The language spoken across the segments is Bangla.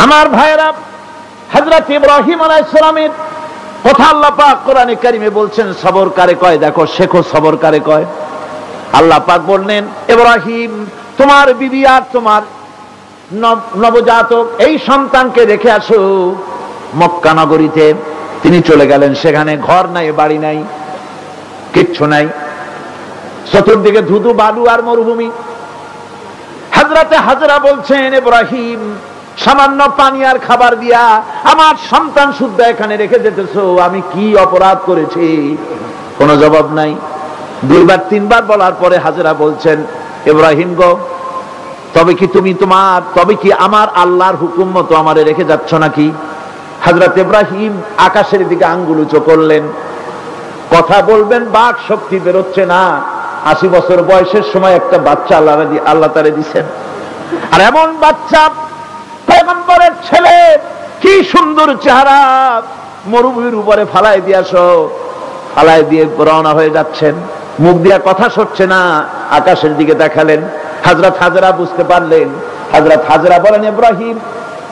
আমার ভাইরা, হযরত ইব্রাহিম আলাইহিস সালামের কথা আল্লাহ পাক কোরআনে কারিমে বলছেন সবর কারে কয়, দেখো শেখো সবর কারে কয়। আল্লাহ পাক বললেন, ইব্রাহিম তোমার বিবি আর তোমার নবজাতক এই সন্তানকে রেখে আসো মক্কা নগরীতে। তিনি চলে গেলেন, সেখানে ঘর নাই, বাড়ি নাই, কিচ্ছু নাই, চতুর্দিকে ধুধু বালু আর মরুভূমি। হযরতে হাজরা বলছেন, ইব্রাহিম সামান্য পানি আর খাবার দিয়া আমার সন্তান শুদ্ধ এখানে রেখে যেতেছো, আমি কি অপরাধ করেছি? কোনো জবাব নাই। দুইবার তিনবার বলার পরে হাজরা বলছেন, ইব্রাহিম গো, তবে কি আমার আল্লাহর হুকুম মতো আমারে রেখে যাচ্ছ নাকি? হযরত ইব্রাহিম আকাশের দিকে আঙ্গুল উঁচু করলেন। কথা বলবেন, বাক শক্তি বেরোচ্ছে না। 80 বছর বয়সের সময় একটা বাচ্চা আল্লাহ তারে দিচ্ছেন, আর এমন বাচ্চা পয়গম্বরের ছেলে, কি সুন্দর চেহারা, মরুভূমির উপরে ফালাই দিয়ে রওনা হয়ে যাচ্ছেন। মুখ দিয়া কথা সরছে না, আকাশের দিকে দেখালেন। হযরত হাজরা বুঝতে পারলেন। হযরত হাজরা বলেন, ইব্রাহিম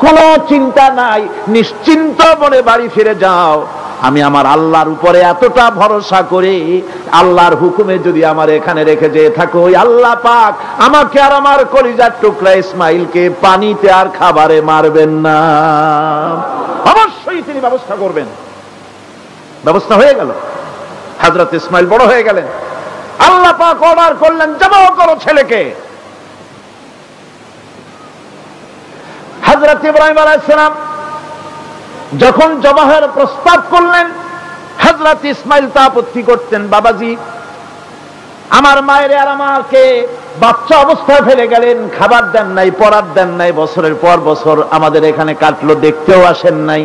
কোনো চিন্তা নাই, নিশ্চিন্ত মনে বাড়ি ফিরে যাও। আমি আমার আল্লাহর উপরে এতটা ভরসা করে আল্লাহর হুকুমে যদি আমার এখানে রেখে যেয়ে থাকো, আল্লাহ পাক আমাকে আর আমার কলিজার টুকরা ইসমাইলকে পানিতে আর খাবারে মারবেন না, অবশ্যই তিনি ব্যবস্থা করবেন। ব্যবস্থা হয়ে গেল। হযরত ইসমাইল বড় হয়ে গেলেন। আল্লাহ পাক অর্ডার করলেন, জবাহ করো ছেলেকে। হযরত ইব্রাহিম আলাইহিস সালাম যখন জবাহের প্রস্তাব করলেন, হযরত ইসমাইল তা আপত্তি করতেন, বাবাজি আমার মায়ের আর আমাকে বাচ্চা অবস্থায় ফেলে গেলেন, খাবার দেন নাই, পড়ার দেন নাই, বছরের পর বছর আমাদের এখানে কাটলো, দেখতেও আসেন নাই,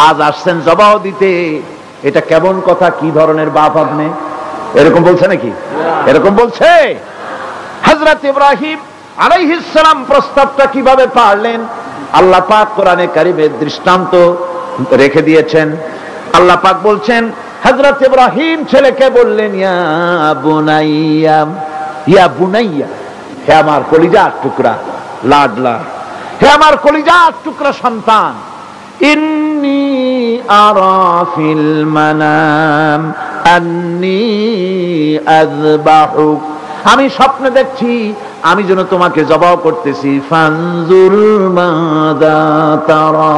আজ আসছেন জবাহ দিতে। এটা কেমন কথা? কি ধরনের বাপ আপনি? এরকম বলছে নাকি? এরকম বলছে? হযরত ইব্রাহিম আলাইহিস সালাম প্রস্তাবটা কিভাবে পারলেন? আল্লাহ পাক কোরআনে কারিমে দৃষ্টান্ত রেখে দিয়েছেন। আল্লাহ পাক বলছেন, হযরত ইব্রাহিম ছেলেকে বললেন, ইয়া বুনাইয়া, হে আমার কলিজার টুকরা লাডলা, হে আমার কলিজার টুকরা সন্তান, ইন্নী আরা ফিল মানাম আন্নী আযবাহুক, আমি স্বপ্নে দেখছি আমি যেন তোমাকে জবাহ করতেছি। ফানজুর মাযা তারা,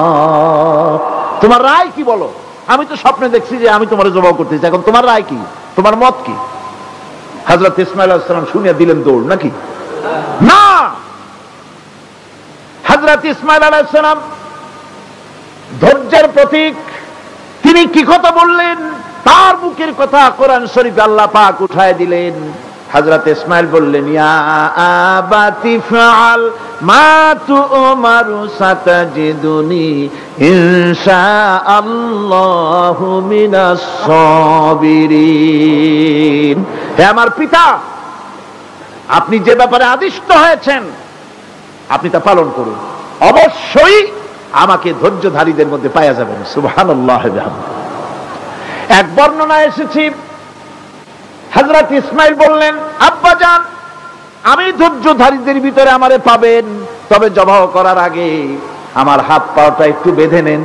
তোমার রায় কি বলো? আমি তো স্বপ্নে দেখছি যে আমি তোমার জবাহ করতেছি, এখন তোমার রায় কি, তোমার মত কি? হযরত ইসমাঈল আলাইহিস সালাম শুনিয়া দিলেন দৌড়, নাকি না? হযরত ইসমাঈল আলাইহিস সালাম ধৈর্যের প্রতীক। তিনি কি কথা বললেন? তার মুখের কথা কোরআন শরীফে আল্লাহ পাক উঠায় দিলেন। হযরত ইসমাঈল বললেন, ইয়া আবাতি ফাআল মা তু'মারু সাতাজিদুনি ইনশাআল্লাহু মিনাস সাবিরিন, হে আমার পিতা, আপনি যে ব্যাপারে আদিষ্ট হয়েছেন আপনি তা পালন করুন, অবশ্যই আমাকে ধৈর্যধারীদের মধ্যে পাওয়া যাবেন। সুবহানাল্লাহ। এক বর্ণনায় এসেছে, হযরত ইসমাঈল বললেন, আব্বাজান আমি ধৈর্যধারীদের ভিতরে আমারে পাবেন, তবে জবাহ করার আগে আমার হাত পাটা একটু বেঁধে নেন,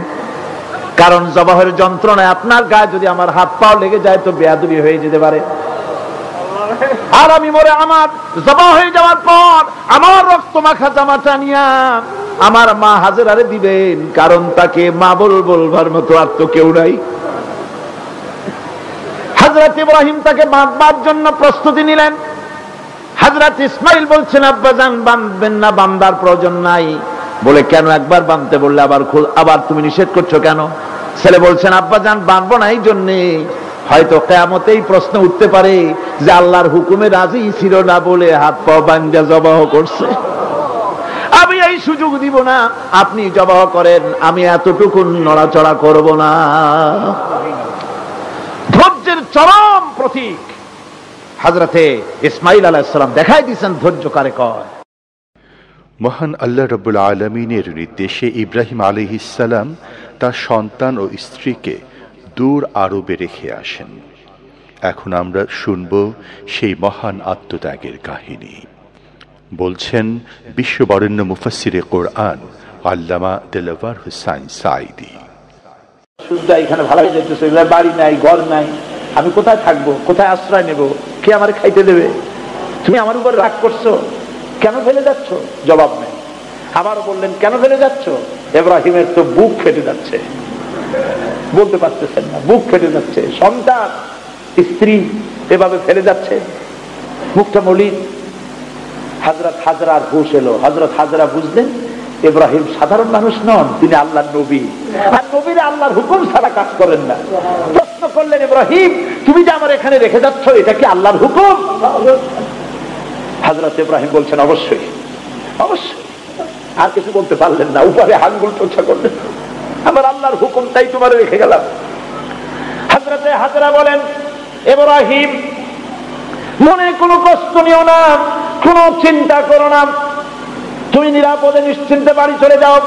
কারণ জবাহের যন্ত্রণায় আপনার গায়ে যদি আমার হাত পাও লেগে যায় তো বেয়াদবি হয়ে যেতে পারে। আর আমি মরে আমার জবাহ হয়ে যাওয়ার পর আমার রক্ত মাখা জামাটা নিয়া আমার মা হাজেরারে দিবেন, কারণ তাকে মা বলবার মতো আর তো কেউ নাই। হযরত ইব্রাহিম তাকে বাঁধবার জন্য প্রস্তুতি নিলেন। হযরত ইসমাঈল বলছেন, আব্বাজান বাঁধবেন না, বাঁধার প্রয়োজন নাই। বলে, কেন? একবার বাঁধতে বললে আবার তুমি নিষেধ করছো কেন? ছেলে বলছেন, আব্বাজান বাঁধবো না এই জন্যে, হয়তো কিয়ামতেই প্রশ্ন উঠতে পারে যে আল্লাহর হুকুমে রাজি ছিল না বলে হাত পা বাঁধা জবাহ করছে, আমি এই সুযোগ দিব না, আপনি জবাহ করেন, আমি এতটুকু নড়াচড়া করব না। ধৈর্যের চরম প্রতীক হযরতে ইসমাঈল আলাইহিস সালাম দেখাই দিয়েছেন ধৈর্য কারে কয়। মহান আল্লাহ রাব্বুল আলামিনের নির্দেশে ইব্রাহিম আলাইহিস সালাম তার সন্তান ও স্ত্রীকে দূর আরবে রেখে আসেন। এখন আমরা শুনব সেই মহান আত্মত্যাগের কাহিনী। বলছেন বিশ্ববরেণ্য মুফাসসিরে কোরআন আল্লামা দেলাওয়ার হোসাইন সাঈদী। শুদ্ধ এখানে ভালো হয়ে যেতেছে, বাড়ি নাই, ঘর নাই, আমি কোথায় থাকবো, কোথায় আশ্রয় নেব, কে আমার খাইতে দেবে? তুমি আমার উপর রাগ করছো, কেন ফেলে যাচ্ছ? জবাব নেই। আবারও বললেন, কেন ফেলে যাচ্ছ? ইব্রাহিমের তো বুক ফেটে যাচ্ছে, বলতে পারতেছেন না, বুক ফেটে যাচ্ছে। সন্তান, স্ত্রী এভাবে ফেলে যাচ্ছে, মুখটা মলিন। হযরত হাজরার হুঁশ এলো। হযরত হাজরা বুঝলেন ইব্রাহিম সাধারণ মানুষ নন, তিনি আল্লাহর নবী, আর নবীরা আল্লাহর হুকুম ছাড়া কাজ করেন না। প্রশ্ন করলেন, ইব্রাহিম তুমি যে আমার এখানে রেখে যাচ্ছ, এটা কি আল্লাহর হুকুম? হযরত ইব্রাহিম বলছেন, অবশ্যই অবশ্যই। আর কিছু বলতে পারলেন না, উপরে আঙ্গুল টোছা করলেন, আমার আল্লাহর হুকুম, তাই তোমার রেখে গেলাম। হযরত হাজরা বলেন, ইব্রাহিম মনে কোনো কষ্ট নিও না, কোনো চিন্তা করো না, তুমি নিরাপদে নিশ্চিন্তে বাড়ি চলে যাও,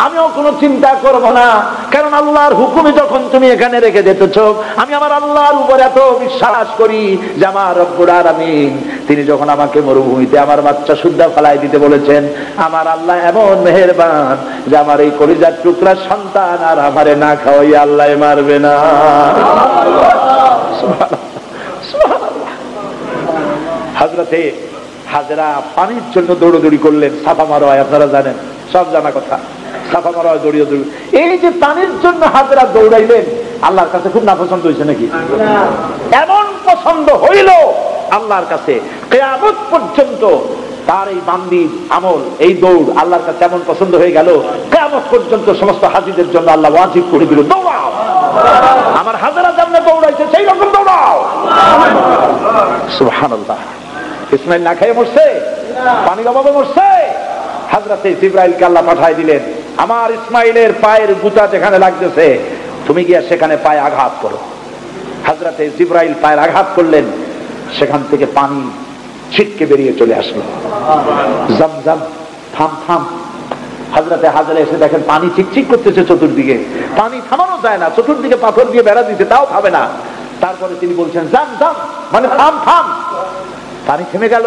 আমিও কোনো চিন্তা করব না। কারণ আল্লাহর হুকুমে যখন তুমি এখানে রেখে যেতেছ, আমি আমার আল্লাহর উপর এত বিশ্বাস করি যে আমার রব্বুল আলামিন তিনি যখন আমাকে মরুভূমিতে আমার বাচ্চা সুদ্ধা ফেলাই দিতে বলেছেন, আমার আল্লাহ এমন মেহেরবান যে আমার এই কলিজার টুকরা সন্তান আর আমারে না খাওয়াই আল্লাহ মারবে না। হযরতে হাজরা পানির জন্য দৌড়দৌড়ি করলেন। সাফা মারোয় আপনারা জানেন, সব জানা কথা, সাফা মারোয় দৌড়িয়ে দৌড়ি। এই যে পানির জন্য হাজরা দৌড়াইলেন, আল্লাহর কাছে খুব নাপছন্দ হয়েছে নাকি? এমন পছন্দ হইল আল্লাহর কাছে, কিয়ামত পর্যন্ত তার এই বান্দির আমল, এই দৌড় আল্লাহর কাছে এমন পছন্দ হয়ে গেল, কিয়ামত পর্যন্ত সমস্ত হাজীদের জন্য আল্লাহ ওয়াজিব করে দিল, দৌড়াও, আমার হাজরা যেমন দৌড়াইছে সেই রকম দৌড়াও। সুবহানাল্লাহ। ইসমাইল না খেয়ে মরছে, পানির অভাবে মরছে। হযরতে জিবরাইলকে আল্লাহ পাঠায় দিলেন, আমার ইসমাইলের পায়ের গুতা যেখানে লাগতেছে তুমি গিয়ে সেখানে পায়ে আঘাত করো। হযরতে জিবরাইল পায়ের আঘাত করলেন, সেখান থেকে পানি ছিটকে বেরিয়ে চলে আসলো। জমজম, থাম থাম। হযরতে হাজরা এসে দেখেন পানি চিকচিক করতেছে চতুর্দিকে, পানি থামানো যায় না, চতুর্দিকে পাথর দিয়ে বেড়া দিতে, তাও থামে না। তারপরে তিনি বলছেন জাম জাম, মানে থাম থাম। পানি থেমে গেল,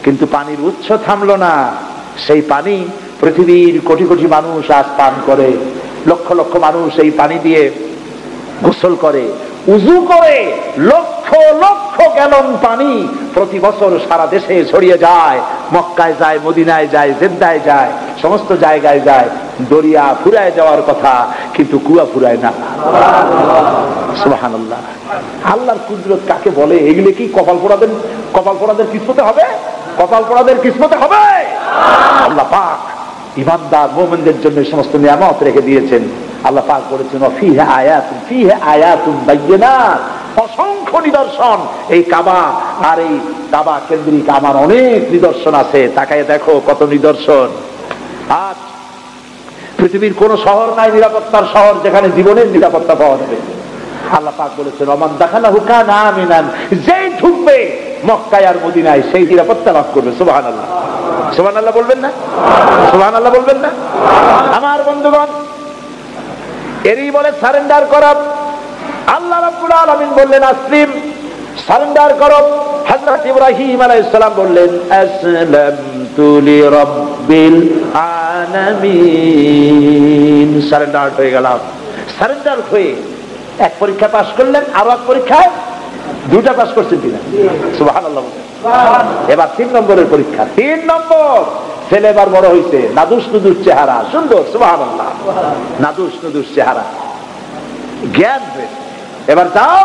কিন্তু পানির উৎস থামলো না। সেই পানি পৃথিবীর কোটি কোটি মানুষ আজ পান করে, লক্ষ লক্ষ মানুষ এই পানি দিয়ে গোসল করে, উযু করে। লক্ষ লক্ষ গ্যালন পানি প্রতি বছর সারা দেশে ছড়িয়ে যায়, মক্কায় যায়, মদিনায় যায়, জেদ্দায় যায়, সমস্ত জায়গায় যায়। দরিয়া ফুরায় যাওয়ার কথা, কিন্তু কুয়া ফুরায় না। সুবহানাল্লাহ। আল্লাহর কুদরত কাকে বলে? এগুলো কি কপাল পোড়াদের কিসমতে হবে? কপাল পোড়াদের কিসমতে হবে? আল্লাহ পাক ঈমানদার মুমিনদের জন্য এই সমস্ত নিয়ামত রেখে দিয়েছেন। আল্লাহ পাক বলেছেন, ফিহা আয়াতুন বায়্যিনাত, অসংখ্য নিদর্শন। এই কাবা আর এই কাবা কেন্দ্রিক আমার অনেক নিদর্শন আছে, তাকায় দেখো কত নিদর্শন। আজ পৃথিবীর কোন শহর নাই নিরাপত্তার শহর যেখানে জীবনের নিরাপত্তা পাওয়া যাবে। আল্লাহ পাক বলেছেন, ওমান দাখালাহু কানা আমিনান, যেই ঢুকবে মক্কায় আর মদিনায় সেই নিরাপত্তা লাভ করবে। সুবহানাল্লাহ, সুবহানাল্লাহ বলবেন না? সুবহানাল্লাহ বলবেন না? আমার বন্ধুগণ, এরই বলে সারেন্ডার করা। আল্লাহ রাব্বুল আলামিন বললেন আসলিম, সারেন্ডার করো। হযরত ইব্রাহিম আলাইহিস সালাম বললেন আসলামতু লিরাব্বিল আলামিন, সারেন্ডার হয়ে গেলাম। সারেন্ডার হয়ে এক পরীক্ষা পাস করলেন, আরো এক পরীক্ষায় দুটা পাস করছেন কিনা? সুবহানাল্লাহ। এবার 3 নম্বরের পরীক্ষা, 3 নম্বর। ছেলে এবার বড় হয়েছে, নাদুস নুদুস চেহারা, সুন্দর, সুবহানাল্লাহ, নাদুস নুদুস চেহারা, জ্ঞান হয়েছে। এবার যাও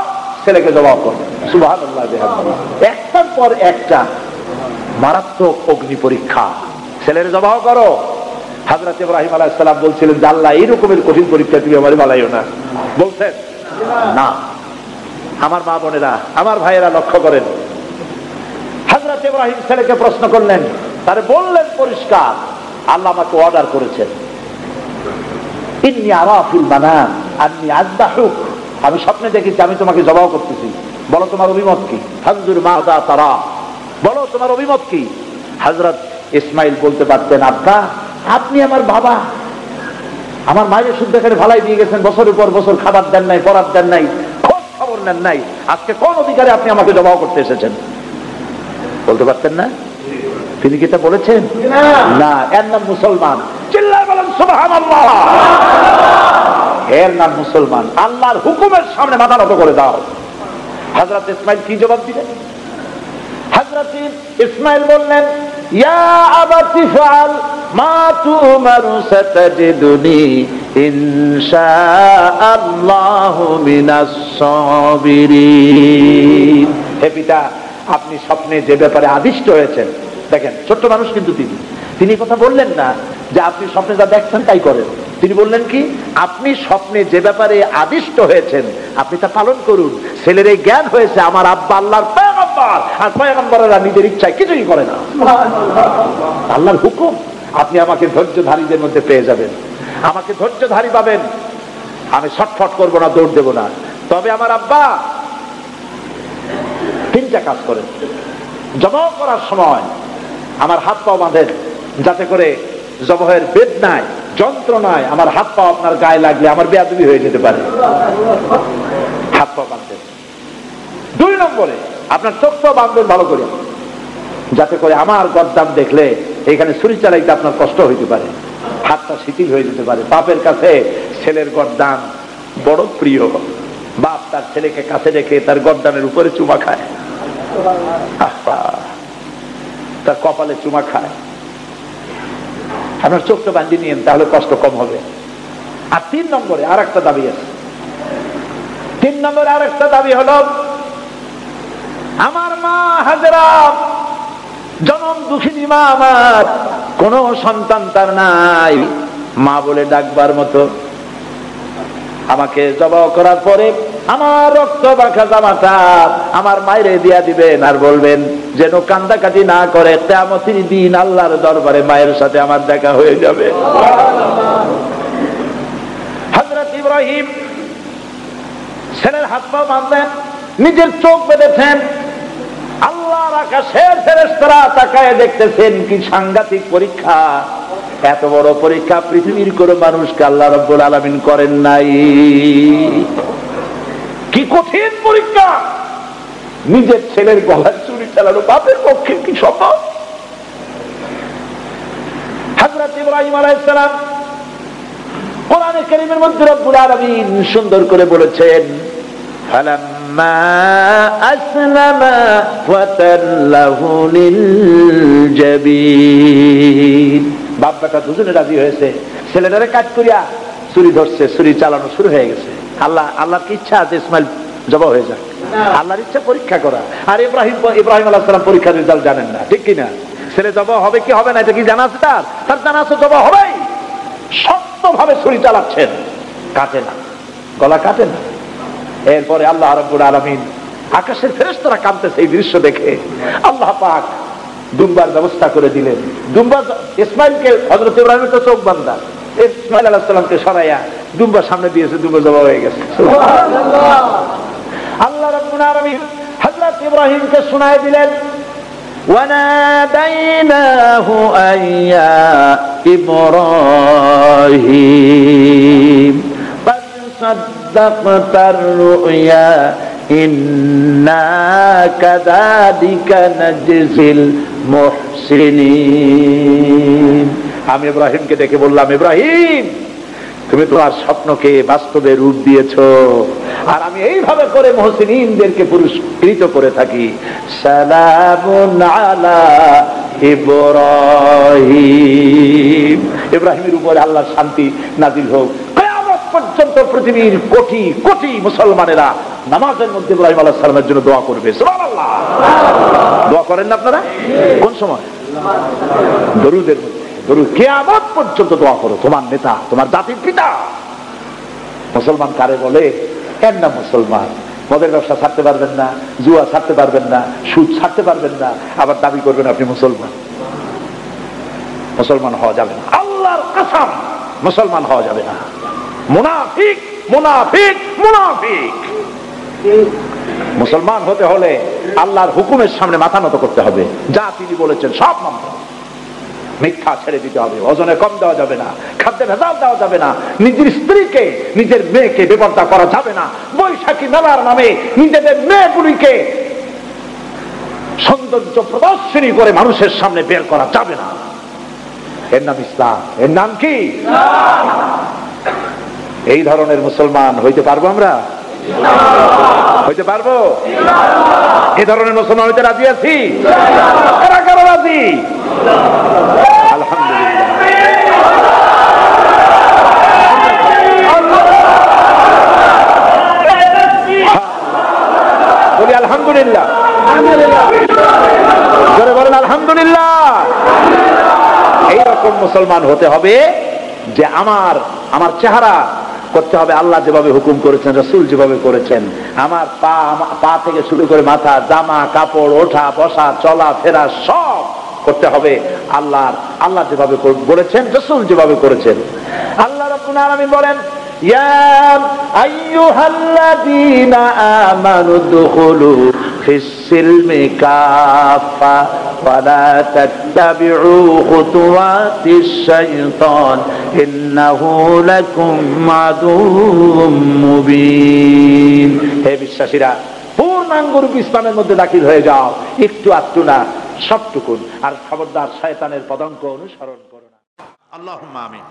ছেলেকে জবাব করো। সুবহানাল্লাহ। একটার পর একটা মারাত্মক অগ্নি পরীক্ষা, ছেলের জবাব করো। হযরত ইব্রাহিম আলাইহিস সালাম বলছিলেন যে আল্লাহ এই রকমের কঠিন পরীক্ষা তুমি আমারে বানাইও না। বলছেন না। আমার মা বোনেরা, আমার ভাইয়েরা লক্ষ্য করেন, হযরত ইব্রাহিম ছেলেকে প্রশ্ন করলেন, তারে বললেন পরিষ্কার, আল্লাহ আমাকে অর্ডার করেছেন, ইন্নী আরা ফিল মানাম আন্নী আযবাহুক, আমি স্বপ্নে দেখেছি আমি তোমাকে জবাব করতেছি, বলো তোমার অভিমত কি? ফানজুর মাযা তারা, বলো তোমার অভিমত কি? হযরত ইসমাইল বলতে পারতেন, আব্বা আপনি আমার বাবা, আমার মায়ের শুদ্ধ করে ভালাই দিয়ে গেছেন, বছরের পর বছর খাবার দেন নাই, পরার দেন নাই, খোঁজ খবর নেন নাই, আজকে কোন অধিকারে আপনি আমাকে জবাব করতে এসেছেন? বলতে পারতেন না? তিনি কি তা বলেছেন? না। এর নাম মুসলমান, চিল্লায় বলেন সুবহানাল্লাহ। এর নাম মুসলমান। আল্লাহর হুকুমের সামনে মাথা নত করে দাও। হযরত ইসমাঈল কি জবাব দিলেন? হযরত ইসমাঈল বললেন, ইয়া আবাতি ফাআল মা তুমারু সাতাজিদুনি ইনশাআল্লাহু মিনাস সাবিরিন। হে পিতা, আপনি স্বপ্নে যে ব্যাপারে আদিষ্ট হয়েছেন, দেখেন ছোট্ট মানুষ কিন্তু তিনি কথা বললেন না যে আপনি স্বপ্নে যা দেখছেন তাই করেন। তিনি বললেন কি, আপনি স্বপ্নে যে ব্যাপারে আদিষ্ট হয়েছেন আপনি তা পালন করুন। ছেলের এই জ্ঞান হয়েছে আমার আব্বা আল্লাহর পয়গম্বর, আর পয়গম্বরেরা নিজের ইচ্ছায় কিছুই করে না। আল্লাহর হুকুম, আপনি আমাকে ধৈর্যধারীদের মধ্যে পেয়ে যাবেন, আমাকে ধৈর্যধারী পাবেন। আমি ছটফট করবো না, দৌড় দেব না। তবে আমার আব্বা তিনটা কাজ করেন। জবাহ করার সময় আমার হাত পা বাঁধেন, যাতে করে জবাহের বেদনায় যন্ত্রণায় আমার হাত পা আপনার গায়ে লাগলে আমার বেয়াদবি হয়ে যেতে পারে। হাত পা বাঁধবেন। 2 নম্বরে আপনার চোখটাও বাঁধবেন ভালো করে, যাতে করে আমার গদ্দাম দেখলে এখানে ছুরি চালাইতে আপনার কষ্ট হইতে পারে, হাতটা শিথিল হয়ে যেতে পারে। বাপের কাছে ছেলের গদ্দাম বড় প্রিয়। বাপ তার ছেলেকে কাছে রেখে তার গদ্দামের উপরে চুমা খায়, তার কপালে চুমা খায়। আপনার চোখটা বান্ধি নিয়েন, তাহলে কষ্ট কম হবে। আর 3 নম্বরে আর একটা দাবি আছে। 3 নম্বরে আর একটা দাবি হলো, আমার মা হাজেরা জনম দুঃখিনী মা, আমার কোন সন্তান তার নাই, মা বলে ডাকবার মতো। আমাকে জবাহ করার পরে আমার রক্ত মাখা জামাটা আমার মায়েরে দিয়া দিবেন, আর বলবেন যেন কান্দাকাটি না করে, কিয়ামতের দিন আল্লাহর দরবারে মায়ের সাথে আমার দেখা হয়ে যাবে। হযরত ইব্রাহিম ছেলের হাত পা বাঁধলেন, নিজের চোখ বেঁধেছেন। আল্লাহর আকাশের ফেরেশতারা তাকায় দেখতেছেন কি সাংঘাতিক পরীক্ষা। এত বড় পরীক্ষা পৃথিবীর কোন মানুষকে আল্লাহ রাব্বুল আলামিন করেন নাই। কি কঠিন পরীক্ষা! নিজের ছেলের গলায় ছুরি চালানো বাপের পক্ষে কি সম্ভব? হযরত ইব্রাহিম আলাইহিস সালাম কোরআনে কারীমের মধ্যে রব্বুল আলামিন সুন্দর করে বলেছেন, ফালাম্মা আসলামা ওয়া তাল্লাহু লিল জাবিন। বাপ বেটা দুজনে রাজি হয়েছে, ছেলেটারে কাট করিয়া ছুরি ধরছে, ছুরি চালানো শুরু হয়ে গেছে। আল্লাহর কি ইচ্ছা আছে ইসমাইল জবাহ হয়ে যায়? আল্লাহর ইচ্ছা পরীক্ষা করা। আর ইব্রাহিম আলাইহিস সালাম পরীক্ষার রেজাল্ট জানেন না, ঠিক কিনা? ছেলে জবাহ হবে কি হবে না এটা কি জানা আছে? তার জানা আছে জবাহ হবেই। শক্তভাবে ছুরি চালাচ্ছেন, কাটে না, গলা কাটে না। এরপরে আল্লাহ রাব্বুল আলামিন, আকাশের ফেরেশতারা কাঁদতেছে এই দৃশ্য দেখে। আল্লাহ পাক দুম্বার ব্যবস্থা করে দিলেন। দুম্বা ইসমাইলকে, হযরত ইব্রাহিমের তো চোখ বাঁধা, ইসমাইল আলাইহিস সালামকে সরাইয়া দুম্বার সামনে দিয়েছে, দুম্বা জবাহ হয়ে গেছে। সুবহানাল্লাহ। আল্লাহ রাব্বুল আলামিন হযরত ইব্রাহিমকে শোনায় দিলেন, ওয়ানাদাইনাহু আইয়া ইব্রাহিম قد صدقت الرؤيا إنا كذلك نجزي المحسنين। আমি ইব্রাহিমকে ডেকে বললাম, ইব্রাহিম তুমি তোমার স্বপ্নকে বাস্তবে রূপ দিয়েছো, আর আমি এইভাবে করে মুহসিনিনদেরকে পুরস্কৃত করে থাকি। সালামুন আলা ইব্রাহিম, ইব্রাহিমের উপরে আল্লাহর শান্তি নাজিল হোক। কিয়ামত পর্যন্ত পৃথিবীর কোটি কোটি মুসলমানেরা নামাজের মধ্যে ইব্রাহিম আলাইহিস সালামের জন্য দোয়া করবে। সুবহানাল্লাহ। দোয়া করেন না আপনারা? কোন সময়? দরুদের মধ্যে। কিয়ামত পর্যন্ত দোয়া করো, তোমার নেতা, তোমার জাতির পিতা। মুসলমান কারে বলে? এর নাম মুসলমান। মদের ব্যবসা ছাড়তে পারবেন না, জুয়া ছাড়তে পারবেন না, সুদ ছাড়তে পারবেন না, আবার দাবি করবেন আপনি মুসলমান। মুসলমান হওয়া যাবে না, আল্লাহর কসম মুসলমান হওয়া যাবে না। মুনাফিক, মুনাফিক, মুনাফিক। মুসলমান হতে হলে আল্লাহর হুকুমের সামনে মাথা নত করতে হবে, যা তিনি বলেছেন সব মানতে হবে। মিথ্যা ছেড়ে দিতে হবে, ওজনে কম দেওয়া যাবে না, খাদ্যে ভেজাল দেওয়া যাবে না, নিজের স্ত্রীকে, নিজের মেয়েকে বেপরদা করা যাবে না, বৈশাখী মেলার নামে নিজেদের মেয়েগুলিকে সৌন্দর্য প্রদর্শনী করে মানুষের সামনে বের করা যাবে না। এর নাম ইসলাম। এর নাম কি? এই ধরনের মুসলমান হইতে পারবো আমরা? হইতে পারবো? এই ধরনের মুসলমান হইতে রাজি আছি? কারা কারা রাজি? আলহামদুলিল্লাহ। বলি আলহামদুলিল্লাহ। জোরে বলেন আলহামদুলিল্লাহ। এইরকম মুসলমান হতে হবে যে আমার চেহারা করতে হবে আল্লাহ যেভাবে হুকুম করেছেন, রাসূল যেভাবে করেছেন। আমার পা থেকে শুরু করে মাথা, জামা কাপড়, ওঠা বসা, চলা ফেরা সব করতে হবে আল্লাহ যেভাবে বলেছেন, রাসূল যেভাবে করেছেন। আল্লাহ রাব্বুল আলামিন বলেন, ইয়া আইয়ুহাল্লাযীনা আমানু দুখুলু ফিস-সিলমি কাফা ওয়া লা তাত্তাবিউ খুতুওয়াতিশ শাইতান ইন্নাহু লাকুম আদুউম মুবিন। হে বিশ্বাসীরা, পূর্ণাঙ্গরূপে ইসলামের মধ্যে দাখিল হয়ে যাও, একটু আধটু না, সবটুকুন। আর খবরদার শয়তানের পদাঙ্ক অনুসরণ করো না। আল্লাহুম্মা আমিন।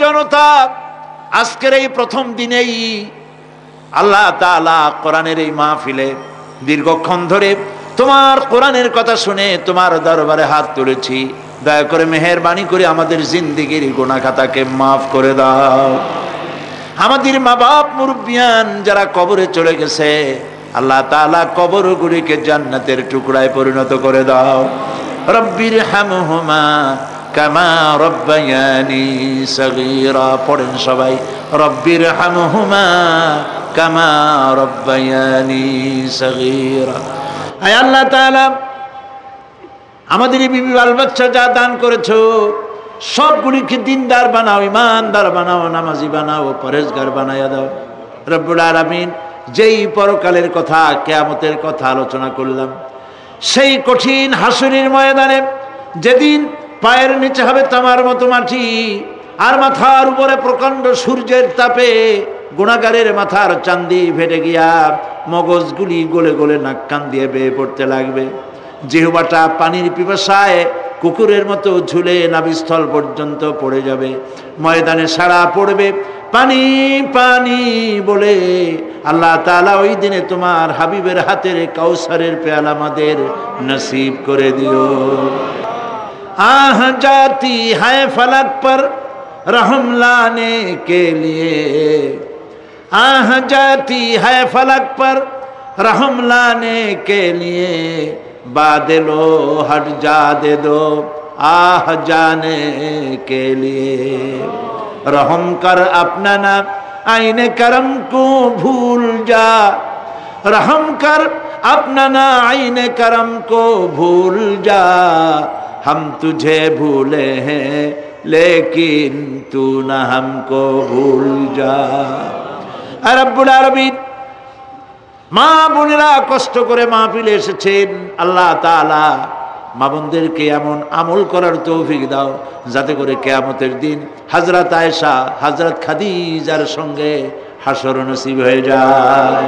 জনতা, আজকের এই প্রথম দিনেই আল্লাহ তাআলা কোরআনের এই মাহফিলে দীর্ঘক্ষণ ধরে তোমার কোরআনের কথা শুনে তোমার দরবারে হাত তুলেছি। দয়া করে মেহেরবানি করে আমাদের জিন্দেগির গুনাহ খাতাকে মাফ করে দাও। আমাদের মা বাপ মুরব্বিয়ান যারা কবরে চলে গেছে, আল্লাহ তাআলা কবরগুলিকে জান্নাতের টুকরায় পরিণত করে দাও। রব্বির হামহুমা কামা রব্বায়ানি সগীরা। পড়েন সবাই, রব্বির হামহুমা কামা রব্বায়ানি সগীরা। আয় আল্লাহ তাআলা, আমাদের এই বিবি বাল বাচ্চা যা দান করেছো সবগুলিকে দিনদার বানাও, ইমানদার বানাও, নামাজি বানাও, পরেজগার বানাইয়া দাও। রব্বুল আলামিন, যেই পরকালের কথা, কিয়ামতের কথা আলোচনা করলাম, সেই কঠিন হাসরের ময়দানে যেদিন পায়ের নিচে হবে তামার মতো মাটি, আর মাথার উপরে প্রকাণ্ড সূর্যের তাপে গুনাহগারের মাথার চান্দি ফেটে গিয়া মগজগুলি গলে গলে নাক কান দিয়ে বেয়ে পড়তে লাগবে। জিহ্বাটা পানির পিপাসায় কুকুরের মতো ঝুলে নাভিস্থল পর্যন্ত পড়ে যাবে। ময়দানে সাড়া পড়বে পানি পানি বলে। আল্লাহ তাআলা ওই দিনে তোমার হাবিবের হাতের কাউসারের পেয়ালা আমাদের নসিব করে দিও। आह जाती है फलक पर रहम लाने के लिए, आह जाती है फलक पर रहम लाने के लिए, बादलो हट जा दे दो आह जाने के लिए। रहम कर अपना ना आईने करम को भूल जा, रहम कर अपना ना आईने करम को भूल जा। हम तुझे भूले हैं लेकिन तू न हमको भूल जा। রব্বুল আলামিন, মা বোনেরা কষ্ট করে মাহফিলে এসেছেন, আল্লাহ তাআলা মা বোনদেরকে এমন আমল করার তৌফিক দাও যাতে করে কিয়ামতের দিন হযরত আয়েশা, হযরত খাদিজার সঙ্গে হাসর নসিব হয়ে যায়।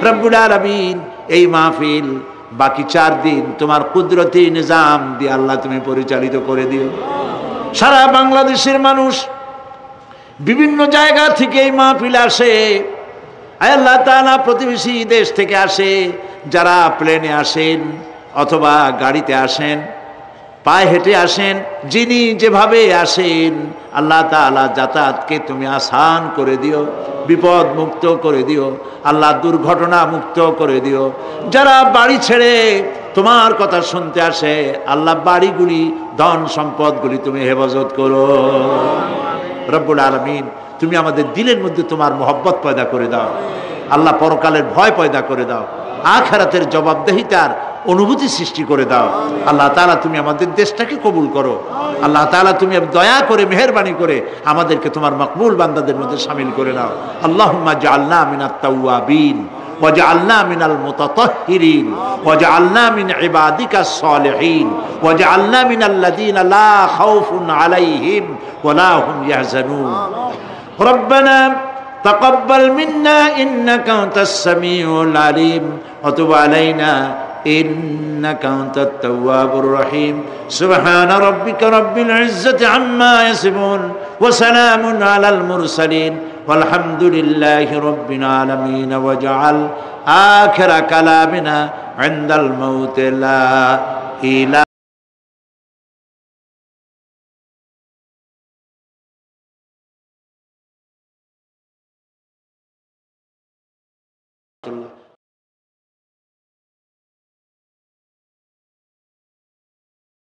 রব্বুল আলামিন, এই মাহফিল বাকি 4 দিন তোমার কুদরতি নিজাম দিয়ে আল্লাহ তুমি পরিচালিত করে দিও। সারা বাংলাদেশের মানুষ বিভিন্ন জায়গা থেকে এই মাহফিলে আসে। আল্লাহ তাআলা প্রতিবেশী দেশ থেকে আসে, যারা প্লেনে আসেন অথবা গাড়িতে আসেন, পায়ে হেঁটে আসেন, যিনি যেভাবে আসেন, আল্লাহ তাআলা যাতায়াতকে তুমি আসান করে দিও, বিপদ মুক্ত করে দিও, আল্লাহ দুর্ঘটনা মুক্ত করে দিও। যারা বাড়ি ছেড়ে তোমার কথা শুনতে আসে, আল্লাহ বাড়িগুলি, ধন সম্পদগুলি তুমি হেফাজত করো। রব্বুল আলামিন, তুমি আমাদের দিলের মধ্যে তোমার মহব্বত পয়দা করে দাও। আল্লাহ পরকালের ভয় পয়দা করে দাও, আখিরাতের জবাবদিহিতার অনুভূতি সৃষ্টি করে দাও। আল্লাহ তাআলা তুমি আমাদের দেশটাকে কবুল করো। আল্লাহ তাআলা তুমি দয়া করে মেহেরবানি করে আমাদেরকে তোমার মকবুল বান্দাদের মধ্যে শামিল করে নাও। আল্লাহুম্মা জাআলনা মিনাত তাওয়াবিন ওয়াজআলনা মিনাল মুতাতাহহিরিন ওয়াজআলনা মিন ইবাদিকাস সালিহিন ওয়াজআলনা মিনাল্লাযীনা লা খাউফুন আলাইহিম ওয়া লা হুম ইয়াহজানুন। রব্বানা তাকাব্বাল মিন্না ইন্নাকা আনতাস সামিউল আলিম ওয়া তুব আলাইনা إنك أنت التواب الرحيم سبحان ربك رب العزة عما يصفون وسلام على المرسلين والحمد لله رب العالمين واجعل آخر كلامنا عند الموت لا إله